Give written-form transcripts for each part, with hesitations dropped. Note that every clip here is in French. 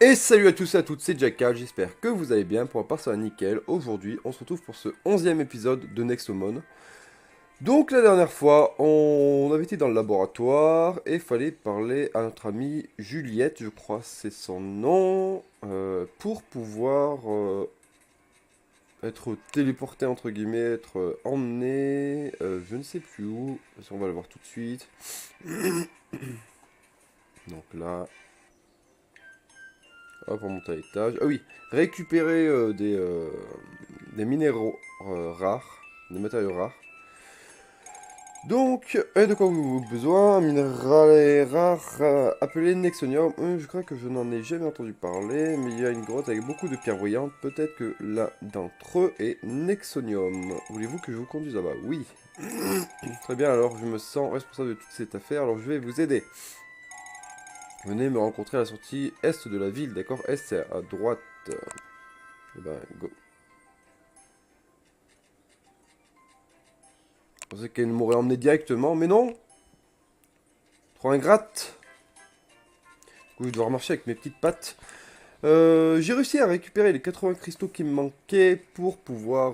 Et salut à tous et à toutes, c'est Jackal, j'espère que vous allez bien, pour ma part ça va nickel. Aujourd'hui, on se retrouve pour ce 11e épisode de Nexomon. Donc la dernière fois, on avait été dans le laboratoire et fallait parler à notre amie Juliette, je crois c'est son nom, pour pouvoir être téléporté entre guillemets, être emmené, je ne sais plus où, on va le voir tout de suite. Donc là, hop, on monte à l'étage. Ah oui, récupérer des minéraux rares, des matériaux rares. Donc, et de quoi vous avez besoin? Un minéral rare appelé Nexonium. Je crois que je n'en ai jamais entendu parler, mais il y a une grotte avec beaucoup de pierres brillantes. Peut-être que l'un d'entre eux est Nexonium. Voulez-vous que je vous conduise là-bas? Oui. Très bien, alors je me sens responsable de toute cette affaire, alors je vais vous aider. Venez me rencontrer à la sortie est de la ville, d'accord? Est, c'est à droite. Eh ben, go. Je pensais qu'elle m'aurait emmené directement, mais non. Trop ingrate. Du coup, je vais devoir marcher avec mes petites pattes. J'ai réussi à récupérer les 80 cristaux qui me manquaient pour pouvoir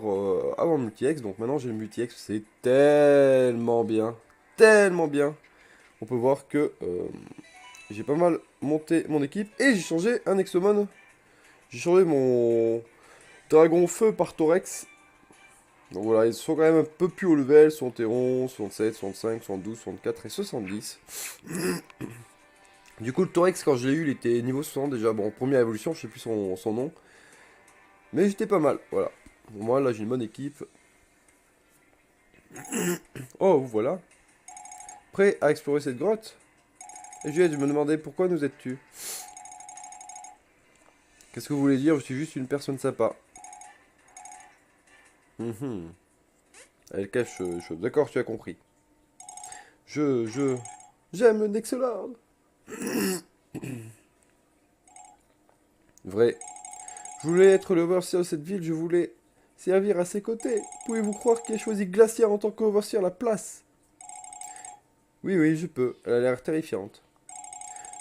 avoir le multi-ex. Donc maintenant j'ai le multi-ex, c'est tellement bien. Tellement bien. On peut voir que j'ai pas mal monté mon équipe. Et j'ai changé un Exomon. J'ai changé mon Dragon Feu par Thorex. Donc voilà, ils sont quand même un peu plus haut level. 71, 67, 65, 72, 64 et 70. Du coup, le Thorex, quand je l'ai eu, il était niveau 60 déjà. Bon, première évolution, je sais plus son nom. Mais j'étais pas mal, voilà. Moi, là, j'ai une bonne équipe. Oh, vous voilà. Prêt à explorer cette grotte? Et Juliette, je me demandais pourquoi nous êtes-tu? Qu'est-ce que vous voulez dire? Je suis juste une personne sympa. Mhm. Elle cache les choses. D'accord, tu as compris. Je... J'aime le Nexolord. Vrai. Je voulais être le overseer de cette ville, je voulais servir à ses côtés. Pouvez-vous croire qu'il a choisi Glacia en tant qu'overseer à la place? Oui, oui, je peux. Elle a l'air terrifiante.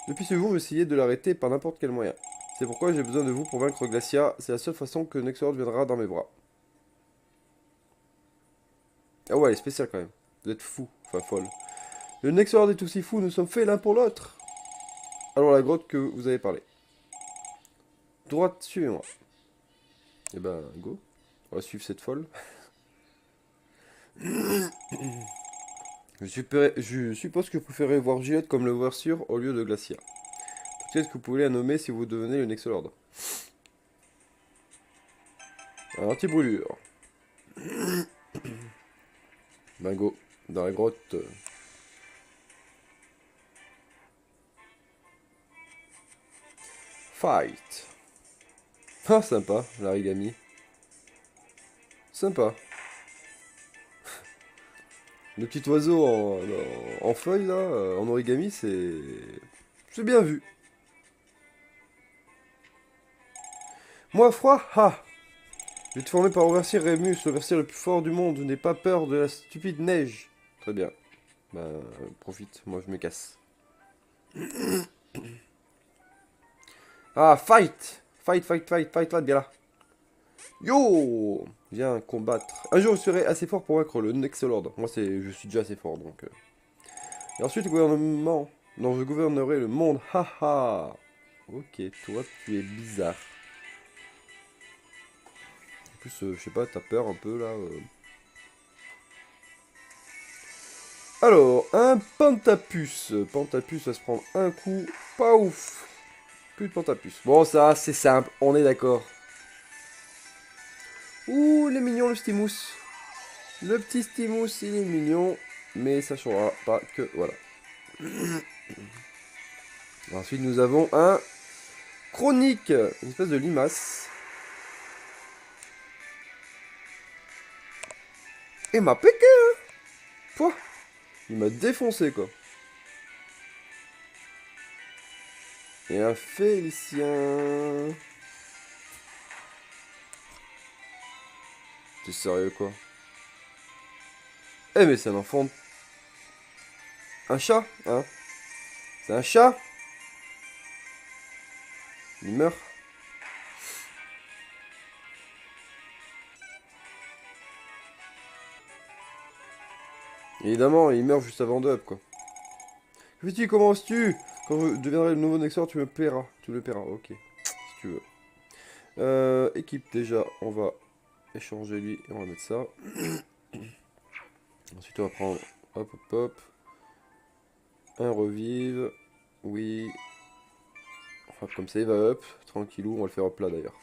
Depuis ce jour, j'essayais de l'arrêter par n'importe quel moyen. C'est pourquoi j'ai besoin de vous pour vaincre Glacia. C'est la seule façon que Nexolord viendra dans mes bras. Ah ouais, elle est spéciale quand même. Vous êtes fou, enfin folle. Le Nexolord est aussi fou, nous sommes faits l'un pour l'autre. Alors la grotte que vous avez parlé. Droite, suivez-moi. Eh ben, go. On va suivre cette folle. Je suppose que vous préférez voir Juliette comme le voir sûr au lieu de Glacia. Peut-être que vous pouvez la nommer si vous devenez le Nexolord. Un anti-brûlure. Ben go. Dans la grotte. Fight. Ah, sympa, l'origami. Sympa. Le petit oiseau en feuille, là, en origami, c'est... C'est bien vu. Moi, froid, ha! Je vais te former par Overseer Remus, l'Overseer le plus fort du monde. N'aie pas peur de la stupide neige. Très bien. Bah, profite, moi je me casse. Ah, fight! Fight, fight, fight, fight, fight, bien là. Yo! Viens combattre. Un jour, je serai assez fort pour vaincre le Nexolord. Moi, je suis déjà assez fort, donc... Et ensuite, le gouvernement... Non, je gouvernerai le monde, haha! Ok, toi, tu es bizarre. En plus, je sais pas, t'as peur un peu, là. Alors, un Pantapus. Pantapus va se prendre un coup. Pas ouf. Plus de Pantapus. Bon, ça, c'est simple, on est d'accord. Ouh, il est mignon, le Stimous. Le petit Stimous, il est mignon. Mais ça changera pas que... Voilà. Ensuite, nous avons un Chronique. Une espèce de limace. Et m'a piqué, hein. Pouah. Il m'a défoncé, quoi. Et un Félicien. T'es sérieux, quoi? Eh, mais c'est un enfant... Un chat, hein? C'est un chat? Il meurt. Évidemment, il meurt juste avant de up, quoi. Que fais-tu? Comment oses-tu? Quand je deviendrai le nouveau Nexor, tu me paieras. Tu le paieras, ok. Si tu veux. Équipe, déjà, on va échanger lui et on va mettre ça. Ensuite, on va prendre, hop, hop, hop. Un revive. Oui. Enfin, comme ça, il va up. Tranquillou, on va le faire hop là, d'ailleurs.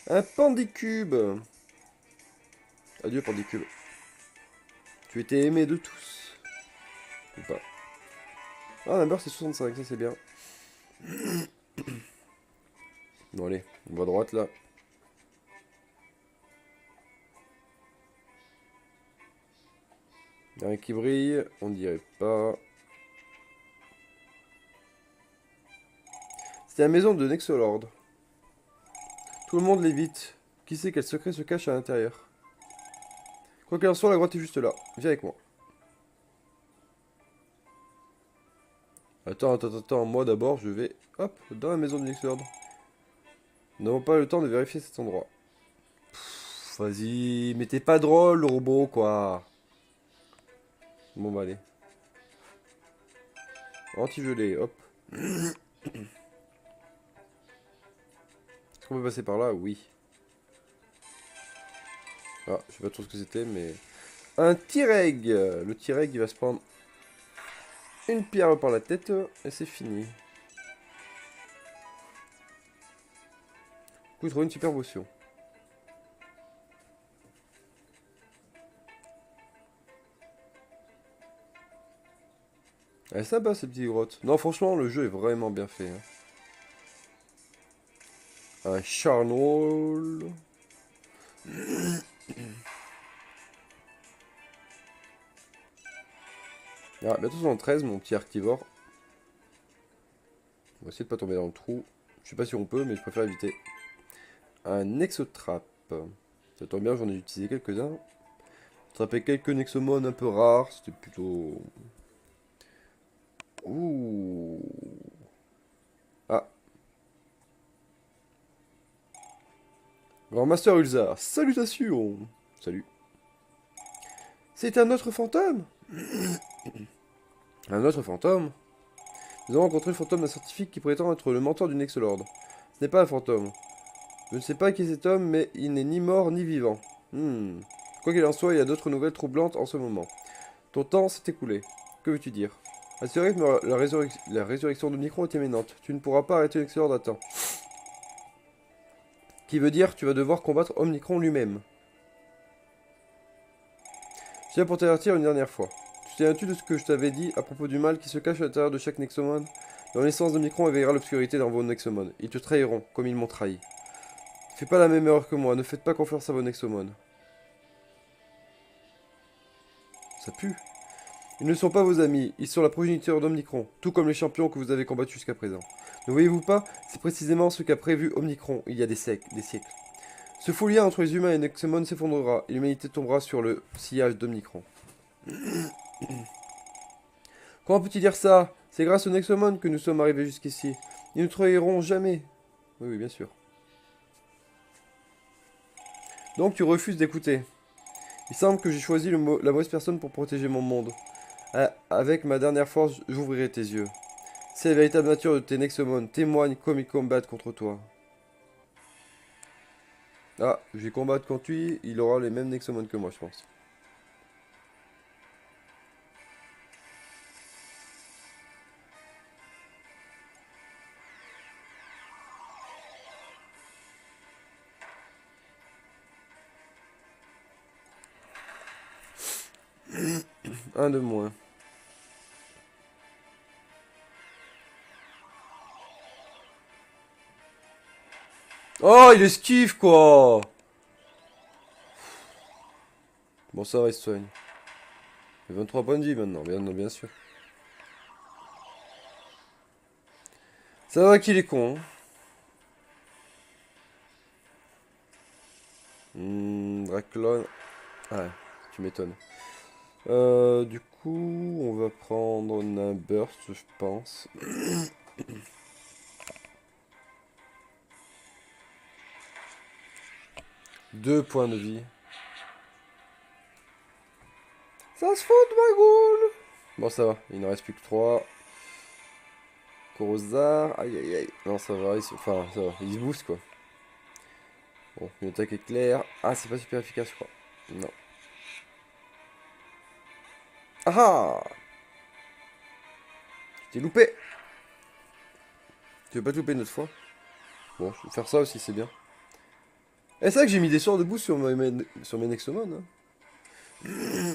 Un Pandicube. Adieu, Pandicube. Tu étais aimé de tous. Ou pas. Ah, Number, c'est 65, ça c'est bien. Bon, allez, on va à droite, là. Il y a un qui brille, on dirait pas. C'est la maison de Nexolord. Tout le monde l'évite. Qui sait quel secret se cache à l'intérieur? Quoi qu'il en soit, la grotte est juste là. Viens avec moi. Attends, moi d'abord, je vais, hop, dans la maison de Nexolord. Nous n'avons pas le temps de vérifier cet endroit. Vas-y, mais t'es pas drôle, le robot, quoi. Bon, bah allez. Anti-gelé, hop. Est-ce qu'on peut passer par là? Oui. Ah, je sais pas trop ce que c'était, mais... Un T-Reg. Le T-Reg, il va se prendre une pierre par la tête, et c'est fini. Du coup, il trouve une super potion. Elle est sympa, cette petite grotte. Non, franchement, le jeu est vraiment bien fait. Hein. Un Charnol. Ah, bientôt 73, mon petit archivore. On va essayer de pas tomber dans le trou. Je sais pas si on peut, mais je préfère éviter. Un Exotrap. Ça tombe bien, j'en ai utilisé quelques-uns. J'ai attrapé quelques Nexomon un peu rares. C'était plutôt... Ouh. Ah. Grand Master Ulzar. Salutations. Salut. C'est un autre fantôme? Un autre fantôme? Nous avons rencontré le fantôme d'un scientifique qui prétend être le mentor du Nexolord. Ce n'est pas un fantôme. Je ne sais pas qui est cet homme, mais il n'est ni mort ni vivant. Quoi qu'il en soit, il y a d'autres nouvelles troublantes en ce moment. Ton temps s'est écoulé. Que veux-tu dire? À ce rythme, la résurrection de Micron est imminente. Tu ne pourras pas arrêter Nexolord à temps. Qui veut dire tu vas devoir combattre Omnicron lui-même. Je viens pour t'avertir une dernière fois. Tu souviens-tu de ce que je t'avais dit à propos du mal qui se cache à l'intérieur de chaque Nexomon? La naissance de Micron éveillera l'obscurité dans vos Nexomon. Ils te trahiront, comme ils m'ont trahi. Fais pas la même erreur que moi, ne faites pas confiance à vos Nexomon. Ça pue. Ils ne sont pas vos amis, ils sont la progéniture d'Omnicron, tout comme les champions que vous avez combattus jusqu'à présent. Ne voyez-vous pas? C'est précisément ce qu'a prévu Omnicron il y a des siècles. Ce faux lien entre les humains et Nexomon s'effondrera, et l'humanité tombera sur le sillage d'Omnicron. Comment peux-tu dire ça? C'est grâce aux Nexomon que nous sommes arrivés jusqu'ici. Ils ne trahiront jamais. Oui, oui, bien sûr. Donc tu refuses d'écouter. Il semble que j'ai choisi la mauvaise personne pour protéger mon monde. Avec ma dernière force, j'ouvrirai tes yeux. C'est la véritable nature de tes Nexomon. Témoigne comme ils combattent contre toi. Ah, je vais combattre contre lui. Il aura les mêmes Nexomon que moi, je pense. Un de moins. Oh, il esquive, quoi! Bon, ça va, il se soigne. Il a 23 points de vie maintenant, bien sûr. Ça va qu'il est con. Draclon. Ah, tu m'étonnes. Du coup, on va prendre un burst, je pense. Deux points de vie. Ça se fout de ma gueule. Bon, ça va, il ne reste plus que 3. Corozar, aïe aïe aïe. Non, ça va, enfin, ça va, il se booste quoi. Bon, une attaque éclair. Ah, c'est pas super efficace, je crois. Non. Ah ah! Tu t'es loupé! Tu veux pas te louper une autre fois? Bon, je vais faire ça aussi, c'est bien. Et c'est vrai que j'ai mis des sorts de boost sur mes Nexomon. Hein.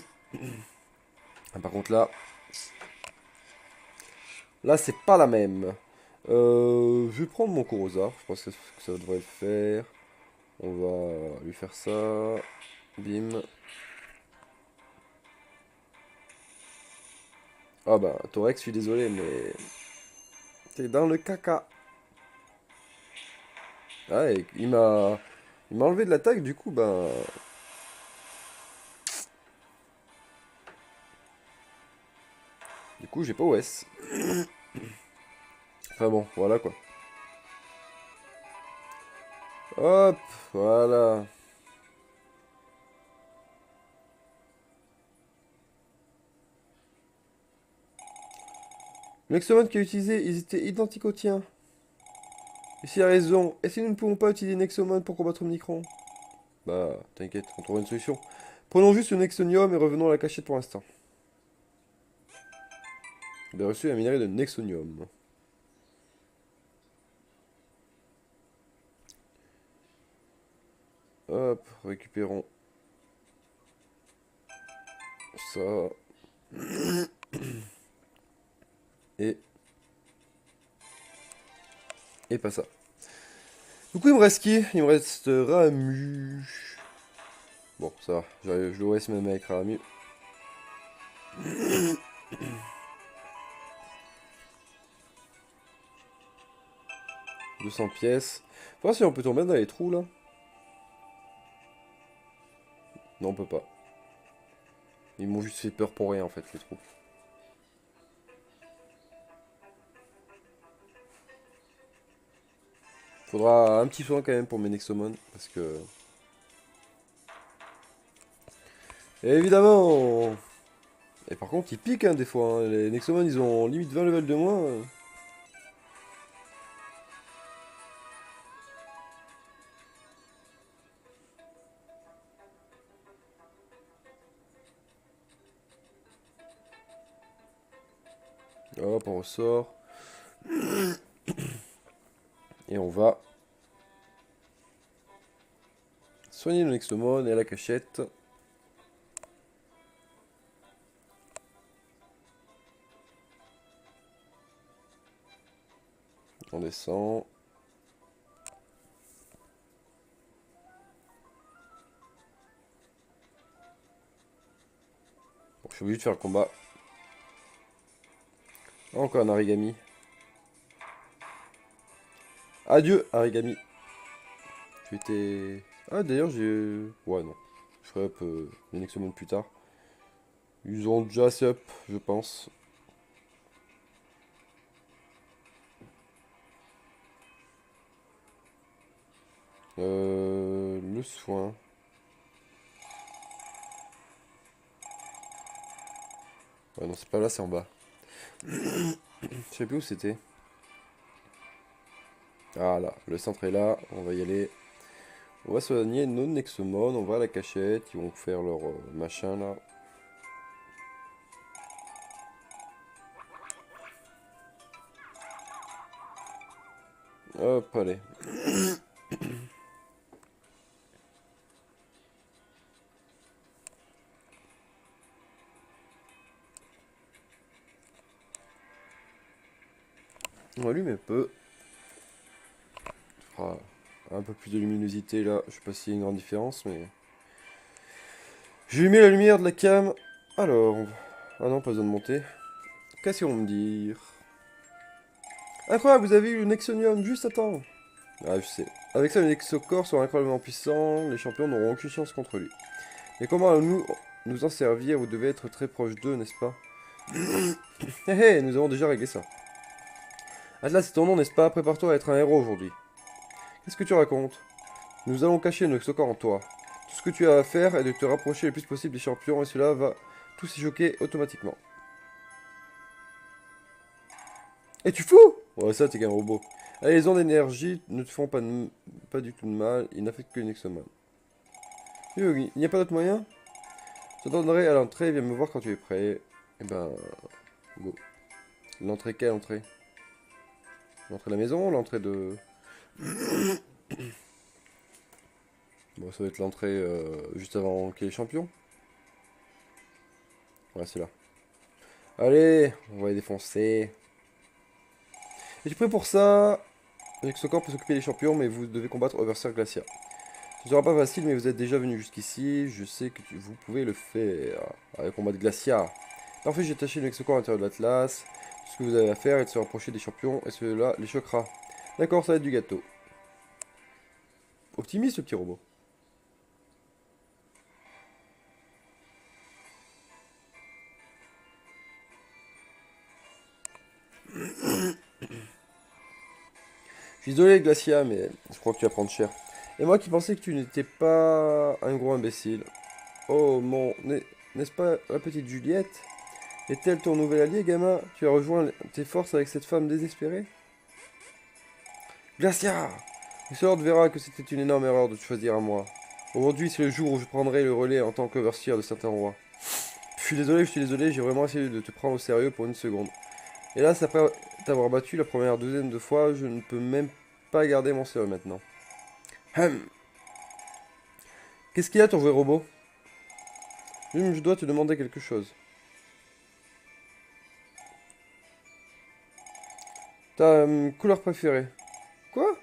Ah, par contre, là, c'est pas la même. Je vais prendre mon Corozar. Je pense que ça devrait le faire. On va lui faire ça. Bim. Ah bah, Torex, je suis désolé, mais... T'es dans le caca. Ah, et il m'a... Il m'a enlevé de l'attaque, du coup, ben... Du coup, j'ai pas OS. Enfin bon, voilà quoi. Hop, voilà. L'Exomon qui a utilisé, ils étaient identiques aux tiens. Et s'il a raison, et si nous ne pouvons pas utiliser Nexomon pour combattre Omnicron? Bah, t'inquiète, on trouvera une solution. Prenons juste le Nexonium et revenons à la cachette pour l'instant. Il a reçu un minerai de Nexonium. Hop, récupérons ça. Et... Et pas ça. Du coup, il me reste qui? Il me reste Ramu. Bon, ça va. Je le laisse même avec Ramu. 200 pièces. Faut voir si on peut tomber dans les trous, là. Non, on peut pas. Ils m'ont juste fait peur pour rien, en fait, les trous. Faudra un petit soin quand même pour mes Nexomon, parce que... Et évidemment! Et par contre, ils piquent, hein, des fois. Hein. Les Nexomon, ils ont limite 20 levels de moins. Hop, on ressort. Et on va... soigner le Nexomon et à la cachette. On descend. Bon, je suis obligé de faire le combat. Encore un Arigami. Adieu, Arigami. Tu étais... Ah, d'ailleurs, j'ai... Ouais, non. Je ferai up les Nexomon plus tard. Ils ont déjà assez up, je pense. Le soin. Ouais, non, c'est pas là, c'est en bas. Je sais plus où c'était. Ah là, le centre est là, on va y aller. On va soigner nos Nexomon, on va à la cachette, ils vont faire leur machin là. Hop, allez. On allume un peu. Ça fera un peu plus de luminosité là. Je sais pas s'il y a une grande différence, mais... J'ai allumé la lumière de la cam. Alors... Ah non, pas besoin de monter. Qu'est-ce qu'ils vont me dire? Incroyable, vous avez eu le Nexonium juste à temps. Ah, je sais. Avec ça, les Nexocorps sont incroyablement puissants. Les champions n'auront aucune chance contre lui. Mais comment allons-nous nous en servir? Vous devez être très proche d'eux, n'est-ce pas? Hé hé, nous avons déjà réglé ça. Atlas, c'est ton nom, n'est-ce pas? Prépare-toi à être un héros aujourd'hui. Qu'est-ce que tu racontes? Nous allons cacher notre corps en toi. Tout ce que tu as à faire est de te rapprocher le plus possible des champions et cela va tous y choquer automatiquement. Et tu fous? Ouais, ça, t'es qu'un robot. Allez, les ondes d'énergie ne te font pas du tout de mal, ils n'affectent que le Nexoman. Oui, il n'y a pas d'autre moyen? Je t'attendrai à l'entrée, viens me voir quand tu es prêt. Eh ben, go. L'entrée, quelle entrée? L'entrée de la maison, l'entrée de... Bon, ça va être l'entrée juste avant qu'il y ait les champions. Ouais, c'est là. Allez, on va les défoncer. Es-tu prêt pour ça? Nexocor peut s'occuper des champions, mais vous devez combattre Overseer Glacia. Ce sera pas facile, mais vous êtes déjà venu jusqu'ici. Je sais que vous pouvez le faire. Allez, combattre Glacia. Parfait, j'ai attaché le Nexocor à l'intérieur de l'Atlas. Tout ce que vous avez à faire est de se rapprocher des champions, et cela les choquera. D'accord, ça va être du gâteau. Optimiste, ce petit robot. Je suis désolé, Glacia, mais je crois que tu vas prendre cher. Et moi qui pensais que tu n'étais pas un gros imbécile. Oh mon... N'est-ce pas la petite Juliette? Est-elle ton nouvel allié, gamin? Tu as rejoint tes forces avec cette femme désespérée? Glacia! Uxlord verra que c'était une énorme erreur de te choisir à moi. Aujourd'hui, c'est le jour où je prendrai le relais en tant qu'overseer de certains rois. Je suis désolé, j'ai vraiment essayé de te prendre au sérieux pour une seconde. Hélas, après t'avoir battu la première douzaine de fois, je ne peux même pas garder mon sérieux maintenant. Hum. Qu'est-ce qu'il y a, ton vrai robot? Je dois te demander quelque chose. Ta couleur préférée? Quoi?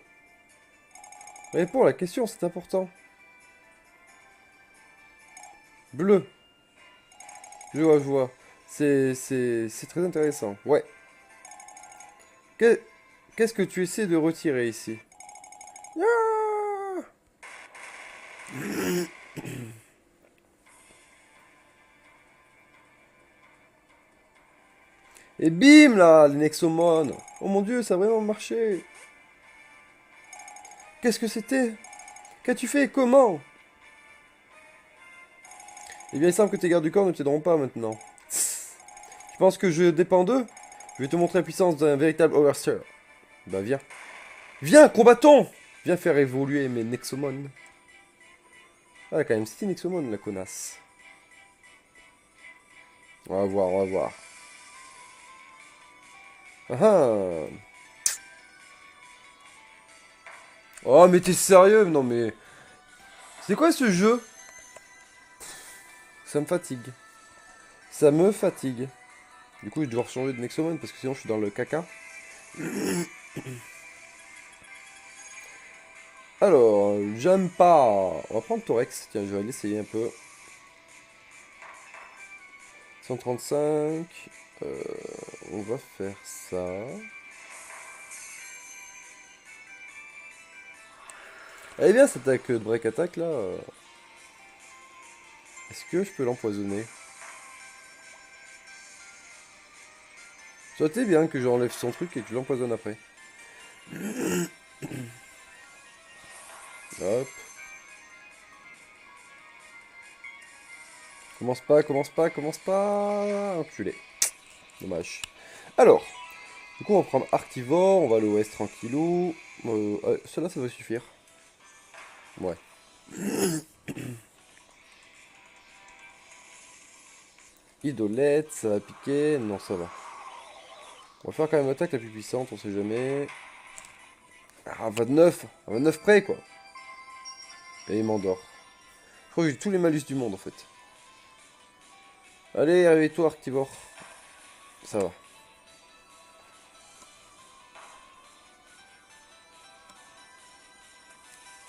Réponds à la question, c'est important. Bleu. Je vois. C'est très intéressant. Ouais. Que- Qu'est-ce que tu essaies de retirer ici? Ah. Et bim là, les Nexomon. Oh mon dieu, ça a vraiment marché. Qu'est-ce que c'était? Qu'as-tu fait? Comment? Eh bien, il semble que tes gardes du corps ne t'aideront pas maintenant. Tu penses que je dépends d'eux? Je vais te montrer la puissance d'un véritable Overseer. Bah viens. Viens, combattons! Viens faire évoluer mes Nexomon. Ah, quand même, c'était Nexomon, la connasse. On va voir, on va voir. Ah ah. Oh, mais t'es sérieux? Non, mais... C'est quoi ce jeu? Ça me fatigue. Ça me fatigue. Du coup, je vais devoir changer de Nexomon parce que sinon je suis dans le caca. Alors, j'aime pas. On va prendre Thorex. Tiens, je vais l'essayer un peu. 135. Euh, on va faire ça. Elle est bien cette attaque de break attack là. Est-ce que je peux l'empoisonner? Ça aurait été bien que j'enlève son truc et que je l'empoisonne après. Hop. Commence pas, commence pas, commence pas. Enculé. Dommage. Alors, du coup, on va prendre Artivore, on va à l'ouest tranquillou. Cela, ça va suffire. Ouais. Idolette, ça va piquer. Non, ça va. On va faire quand même l'attaque la plus puissante, on sait jamais. Ah, 29. À 29 près, quoi. Et il m'endort. Je crois que j'ai tous les malus du monde, en fait. Allez, réveille-toi, Artivore. Ça va.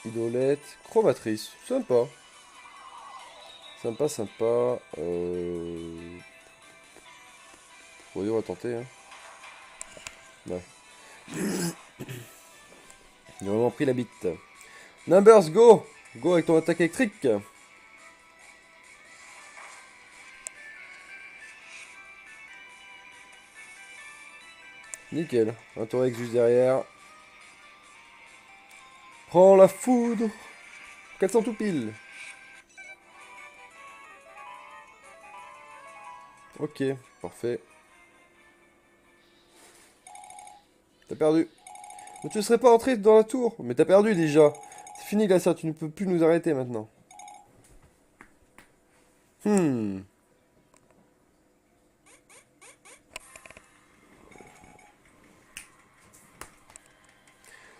Idolette, chromatrice, sympa. Sympa, sympa. Oui, on va tenter. Hein. Ouais. J'ai vraiment pris la bite. Numbers, go! Go avec ton attaque électrique. Nickel. Un Torex juste derrière. Prends la foudre. 400 tout pile. Ok, parfait. T'as perdu. Mais tu ne serais pas entré dans la tour. Mais t'as perdu déjà. C'est fini, Glacia, tu ne peux plus nous arrêter maintenant. Hmm.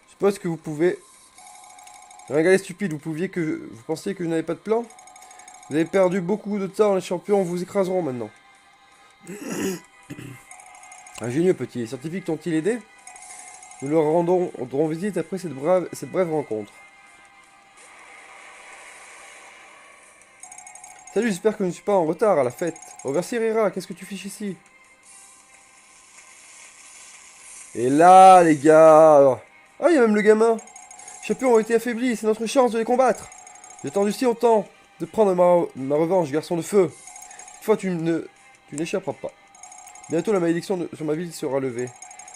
Je suppose que vous pouvez... Ringard stupide, vous pensiez que je n'avais pas de plan? Vous avez perdu beaucoup de temps, les champions vous écraseront maintenant. Ingénieux petit, les scientifiques t'ont-ils aidé? Nous leur rendrons visite après cette brève rencontre. Salut, j'espère que je ne suis pas en retard à la fête. Overseer Ira, qu'est-ce que tu fiches ici? Et là, les gars... Ah, il y a même le gamin. Les champions ont été affaiblis, c'est notre chance de les combattre. J'ai attendu si longtemps de prendre ma revanche, garçon de feu. Toutefois, tu n'échapperas pas. Bientôt, la malédiction sur ma ville sera levée.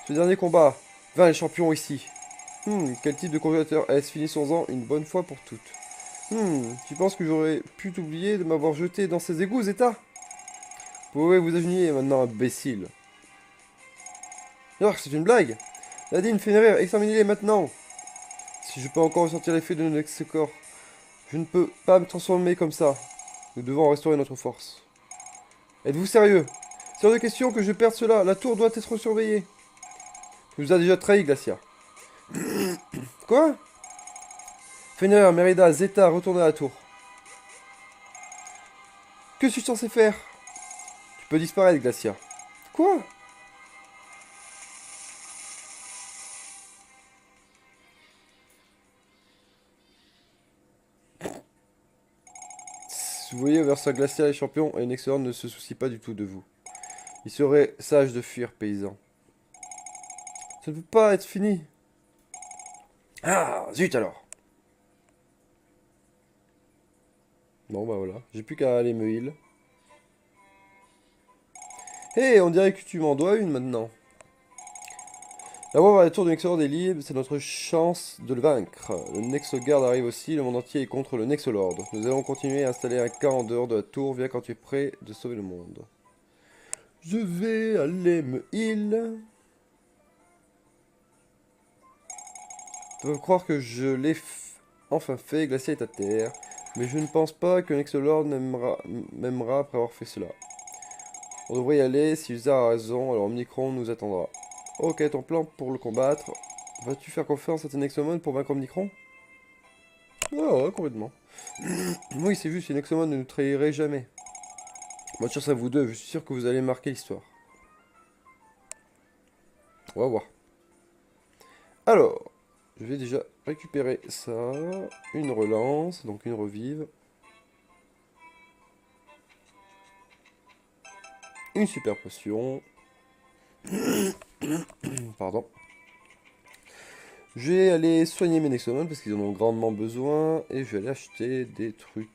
Ce dernier combat, 20 les champions ici. Quel type de conjurateur est-ce? Finissons-en une bonne fois pour toutes. Tu penses que j'aurais pu t'oublier de m'avoir jeté dans ces égouts, Zeta? Vous pouvez vous agenouiller maintenant, imbécile. Alors, c'est une blague. Nadine, Fenrir, exterminez-les maintenant. Si je peux encore ressentir l'effet de notre corps, je ne peux pas me transformer comme ça. Nous devons restaurer notre force. Êtes-vous sérieux? C'est hors de question que je perde cela. La tour doit être surveillée. Tu nous as déjà trahi, Glacia. Quoi? Fenrir, Merida, Zeta, retournez à la tour. Que suis-je censé faire? Tu peux disparaître, Glacia. Quoi? Vous voyez, Versa Glacia est champion et Nexor ne se soucie pas du tout de vous. Il serait sage de fuir, paysan. Ça ne peut pas être fini. Ah, zut alors. Bon, bah voilà. J'ai plus qu'à aller me heal. Hé, on dirait que tu m'en dois une maintenant. La voie vers la tour du Nexolord est libre, c'est notre chance de le vaincre. Le Nexogard arrive aussi, le monde entier est contre le Nexolord. Nous allons continuer à installer un camp en dehors de la tour, viens quand tu es prêt de sauver le monde. Je vais aller me heal. Tu peux croire que je l'ai enfin fait, Glacia est à terre. Mais je ne pense pas que Nexolord m'aimera après avoir fait cela. On devrait y aller, si Usa a raison, alors Omnicron nous attendra. Ok, ton plan pour le combattre. Vas-tu faire confiance à tes Nexomon pour vaincre Omnicron? Ah ouais, complètement. Oui, c'est juste, les Nexomon ne nous trahiraient jamais. Bonne chance à vous deux, je suis sûr que vous allez marquer l'histoire. On va voir. Alors, je vais déjà récupérer ça. Une relance, donc une revive. Une super potion. Pardon. Je vais aller soigner mes Nexomon parce qu'ils en ont grandement besoin. Et je vais aller acheter des trucs,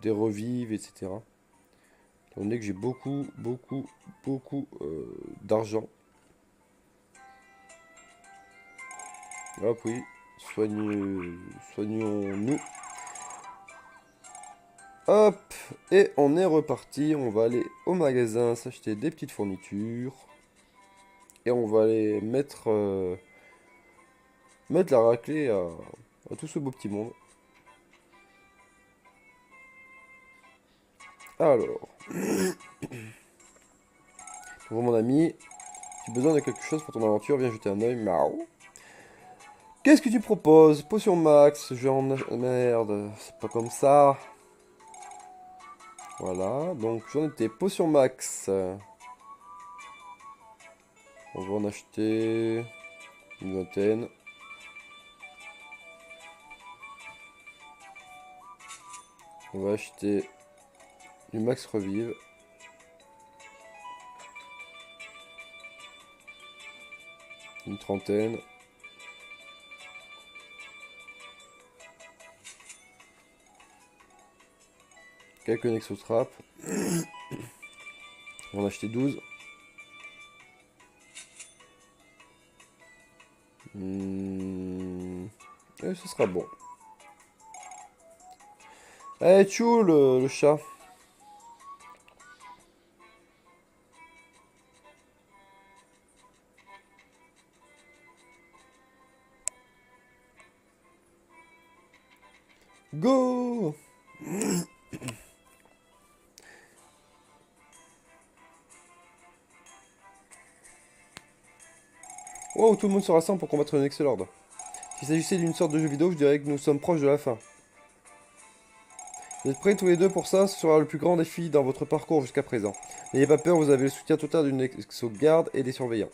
des revives, etc. Étant donné que j'ai beaucoup d'argent. Hop, oui. Soignons-nous. Hop. Et on est reparti. On va aller au magasin s'acheter des petites fournitures. Et on va aller mettre la raclée à tout ce beau petit monde. Alors. Bonjour mon ami. Tu as besoin de quelque chose pour ton aventure? Viens jeter un oeil. Miaou. Qu'est-ce que tu proposes? Potion max. Merde. C'est pas comme ça. Voilà. Donc j'en étais. Potion max. On va en acheter une vingtaine. On va acheter du max revive. Une trentaine. Quelques Nexotraps. On va en acheter 12. Et ce sera bon. Eh, tchou, le chat. Go! Wow, tout le monde se rassemble pour combattre le Nexelord. S'il s'agissait d'une sorte de jeu vidéo, je dirais que nous sommes proches de la fin. Vous êtes prêts tous les deux pour ça? Ce sera le plus grand défi dans votre parcours jusqu'à présent. N'ayez pas peur, vous avez le soutien total d'une exogarde et des surveillants.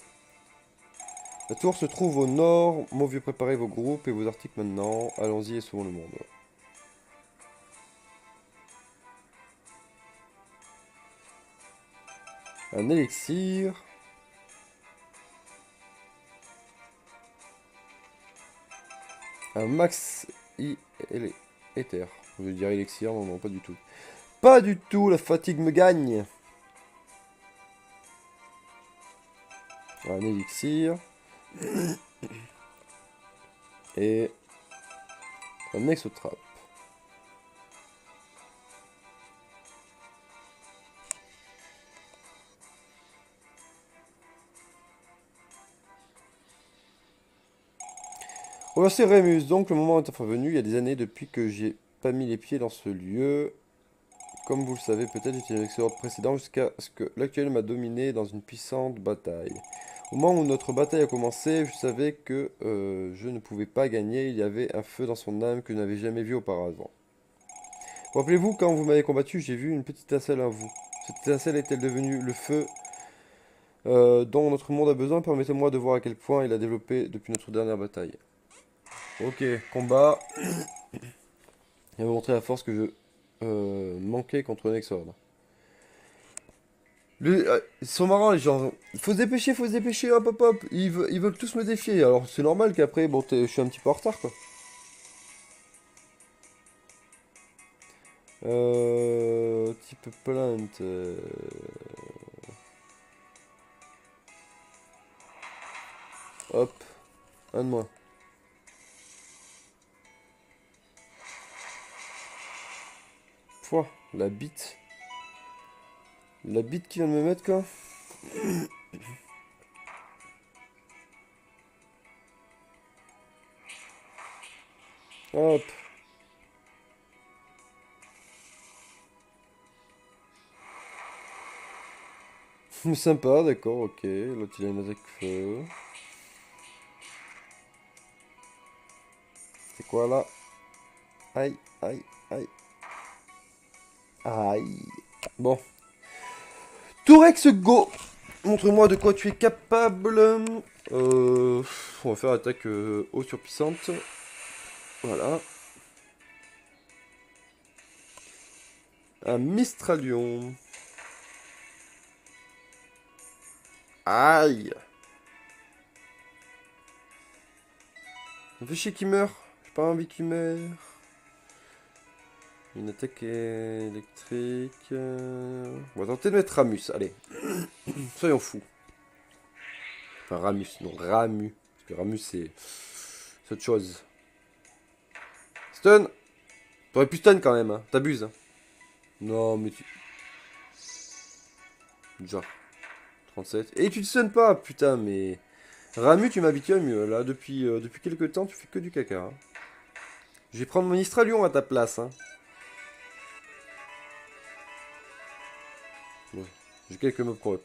La tour se trouve au nord. Mauvais, préparez vos groupes et vos articles maintenant. Allons-y et sauvons le monde. Un élixir. Un max éther. Je veux dire élixir, non, non, pas du tout. Pas du tout, la fatigue me gagne. Un élixir. Et un exotrape. Remerciez Rémus, donc le moment est enfin venu, il y a des années depuis que j'ai pas mis les pieds dans ce lieu. Comme vous le savez peut-être, j'étais avec ce ordre précédent jusqu'à ce que l'actuel m'a dominé dans une puissante bataille. Au moment où notre bataille a commencé, je savais que je ne pouvais pas gagner, il y avait un feu dans son âme que je n'avais jamais vu auparavant. Rappelez-vous, quand vous m'avez combattu, j'ai vu une petite étincelle en vous. Cette étincelle est-elle devenue le feu dont notre monde a besoin? Permettez-moi de voir à quel point il a développé depuis notre dernière bataille. Ok, combat. Il va montrer la force que je manquais contre Nexord. Ils sont marrants les gens. Faut se dépêcher, hop hop hop. Ils veulent tous me défier. Alors c'est normal qu'après, bon, je suis un petit peu en retard quoi. Type plainte. Hop, un de moins. Pouah, la bite. La bite qui vient de me mettre quoi. Hop. Sympa, d'accord, ok. L'autre il a une attaque feu. C'est quoi là? Aïe, aïe, aïe. Aïe. Bon. Tourex Go. Montre-moi de quoi tu es capable. On va faire attaque haut surpuissante. Voilà. Un Mistralion. Aïe. Ça me fait chier qu'il meurt. J'ai pas envie qu'il meure. Une attaque électrique. On va tenter de mettre Ramus. Allez. Soyons fous. Enfin, Ramus. Non, Ramu. Parce que Ramus, c'est autre chose. Stun. T'aurais pu stun quand même. Hein. T'abuses. Hein. Non, mais tu... Déjà. 37. Et tu te stun pas, putain, mais... Ramu, tu m'habitues à mieux. Là, depuis quelques temps, tu fais que du caca. Hein. Je vais prendre mon Istralion à ta place. Hein. Ouais. J'ai quelques mobs pro up.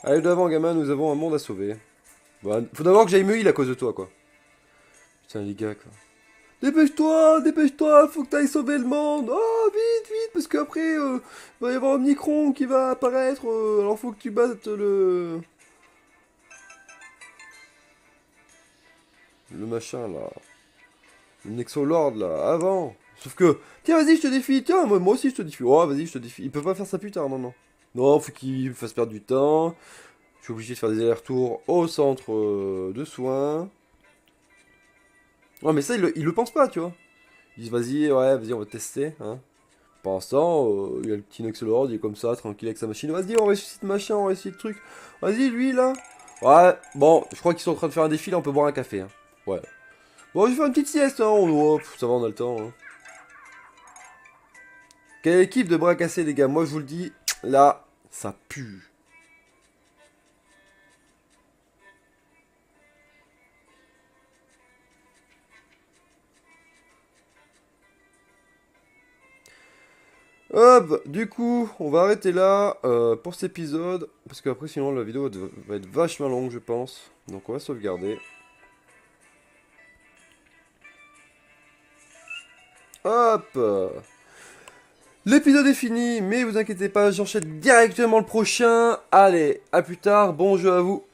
Allez, d'avant, gamin, nous avons un monde à sauver. Bon, faut d'abord que j'aille me heal à cause de toi, quoi. Putain, les gars, quoi. Dépêche-toi, faut que t'ailles sauver le monde. Oh, vite, parce qu'après, il va y avoir un Omnicron qui va apparaître. Alors faut que tu battes le machin, là. Le Nexolord, là, avant. Sauf que, tiens, vas-y, je te défie. Tiens, moi aussi, je te défie. Oh, vas-y, je te défie. Il peut pas faire ça plus tard, non, non. Non, faut qu'il me fasse perdre du temps. Je suis obligé de faire des allers-retours au centre de soins. Ouais, mais ça, il le pense pas, tu vois. Il dit, vas-y, ouais, vas-y, on va tester, hein. Pour l'instant, il y a le petit Nexelord, il est comme ça, tranquille avec sa machine. Vas-y, on va essayer de machin, on va essayer de truc. Vas-y, lui, là. Ouais, bon, je crois qu'ils sont en train de faire un défi, là, on peut boire un café. Hein. Ouais. Bon, je vais faire une petite sieste, hein. Ça va, on a le temps. Hein. Quelle équipe de bras cassés, les gars. Moi, je vous le dis, là, ça pue. Hop, du coup, on va arrêter là pour cet épisode. Parce qu'après, sinon, la vidéo va être vachement longue, je pense. Donc, on va sauvegarder. Hop. L'épisode est fini, mais vous inquiétez pas, j'enchaîne directement le prochain. Allez, à plus tard, bon jeu à vous.